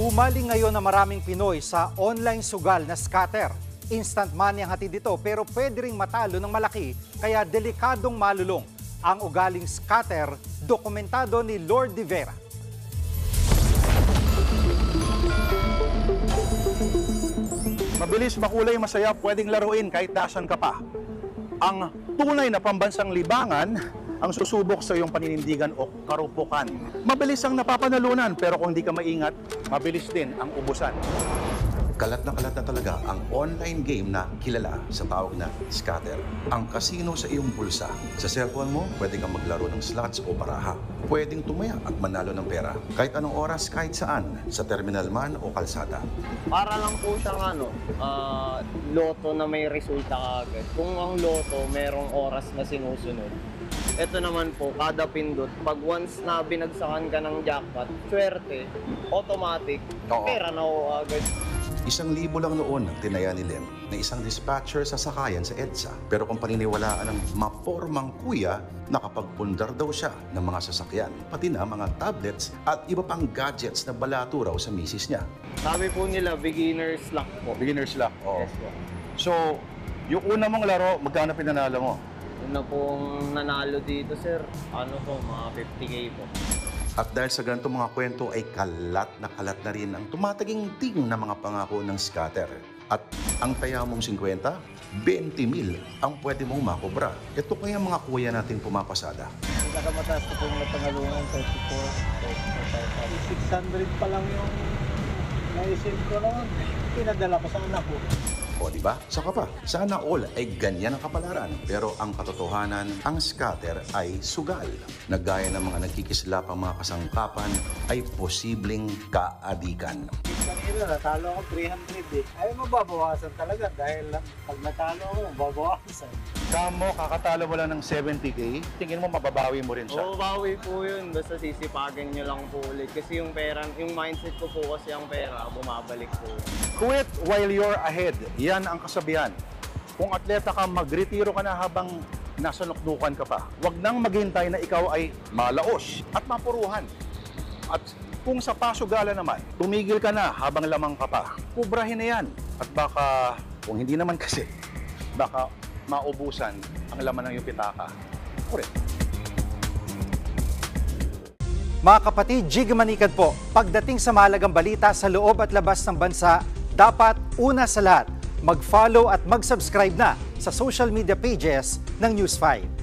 Humaling ngayon na maraming Pinoy sa online sugal na scatter. Instant money ang hatid dito pero pwede ring matalo ng malaki kaya delikadong malulong. Ang ugaling scatter, dokumentado ni Lord De Vera. Mabilis, makulay, masaya, pwedeng laruin kahit dasan ka pa. Ang tunay na pambansang libangan ang susubok sa iyong paninindigan o karupukan. Mabilis ang napapanalunan pero kung hindi ka maingat, mabilis din ang ubusan. Kalat na talaga ang online game na kilala sa tawag na scatter. Ang kasino sa iyong bulsa. Sa cellphone mo, pwede kang maglaro ng slots o baraha. Pwedeng tumaya at manalo ng pera. Kahit anong oras, kahit saan. Sa terminal man o kalsada. Para lang po siyang loto na may resulta agad. Kung ang loto merong oras na sinusunod. Ito naman po, kada pindot, pag once na binagsakan ka ng jackpot, swerte, automatic, pera na ho agad. 1,000 lang noon ang tinaya ni Lem na isang dispatcher sa sakayan sa EDSA. Pero kung paniniwalaan ng mapormang kuya, nakapagpundar daw siya ng mga sasakyan, pati na mga tablets at iba pang gadgets na balato raw sa misis niya. Sabi po nila, beginner's luck po. Beginner's luck. Oo. Yes po. So, yung una mong laro, magkano pinanalo mo? Yun na pong nanalo dito, sir. Mga 50K po. At dahil sa ganitong mga kwento ay kalat na rin ang tumataging-ting na mga pangako ng scatter. At ang taya mong 50, 20,000 ang pwede mong makobra. Ito kaya mga kuya natin pumapasada. Nakamataas ko pong napangalungan, 34, 600 pa lang yung naisip ko noon. Pinadala ko sa anak ko. O diba? Saka pa, sana all ay ganyan ang kapalaran. Pero ang katotohanan, ang scatter ay sugal. Nagaya ng mga nagkikislapang mga kasangkapan ay posibleng kaadikan. Kanina, natalo ako 300 eh. Ay, mababawasan talaga dahil pag natalo ako, mababawasan. Kamo, kakatalo mo lang ng 70K, tingin mo mababawi mo rin siya? Oo, bawi po yun. Basta sisipagin nyo lang po ulit. Kasi yung pera, yung mindset ko po kasi ang pera, bumabalik po. Quit while you're ahead. Yan ang kasabihan. Kung atleta ka, magretiro ka na habang nasa nuknukan ka pa. Huwag nang maghintay na ikaw ay malaos at mapuruhan. At kung sa pasugala naman, tumigil ka na habang lamang ka pa. Kubrahin na yan. At baka, kung hindi naman kasi, baka maubusan ang laman ng iyong pitaka. Correct. Mga kapatid, Jig Manikad po. Pagdating sa mahalagang balita sa loob at labas ng bansa, dapat una sa lahat, mag-follow at mag-subscribe na sa social media pages ng News 5.